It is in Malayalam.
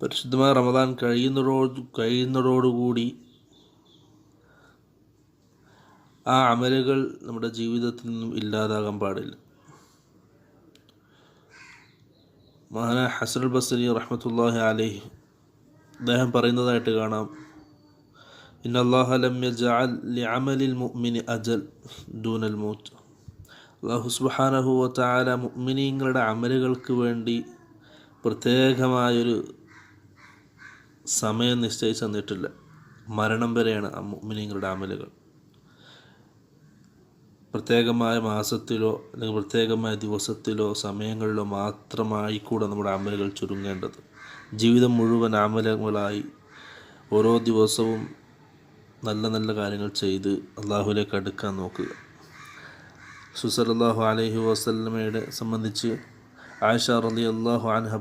പരിശുദ്ധമായ റമദാൻ കഴിയുന്നതോടുകൂടി ആ അമലുകൾ നമ്മുടെ ജീവിതത്തിൽ നിന്നും ഇല്ലാതാകാൻ പാടില്ല. മഹാനായ ഹസനുൽ ബസ്രി റഹ്മത്തുള്ളാഹി അലൈഹി അദ്ദേഹം പറയുന്നതായിട്ട് കാണാം, ഇന്നല്ലാഹ ലം യജഅൽ ലിഅമലിൽ മുഅ്മിനി അജൽ ദൂനൽ മൗത്ത്. അല്ലാഹു സുബ്ഹാനഹു വ തആല മുഅ്മിനീങ്ങളുടെ അമലുകൾക്ക് വേണ്ടി പ്രത്യേകമായൊരു സമയം നിശ്ചയിച്ചു തന്നിട്ടില്ല. മരണം വരെയാണ് ആ മുഅ്മിനീങ്ങളുടെ അമലുകൾ. പ്രത്യേകമായ മാസത്തിലോ അല്ലെങ്കിൽ പ്രത്യേകമായ ദിവസത്തിലോ സമയങ്ങളിലോ മാത്രമായിക്കൂടെ നമ്മുടെ അമലുകൾ ചുരുങ്ങേണ്ടത്. ജീവിതം മുഴുവൻ അമലുകളായി ഓരോ ദിവസവും നല്ല നല്ല കാര്യങ്ങൾ ചെയ്ത് അള്ളാഹുവിലേക്ക് അടുക്കാൻ നോക്കുക. റസൂൽ സല്ലല്ലാഹു അലൈഹി വസല്ലമയെ സംബന്ധിച്ച് ആയിഷ റളിയല്ലാഹു അൻഹ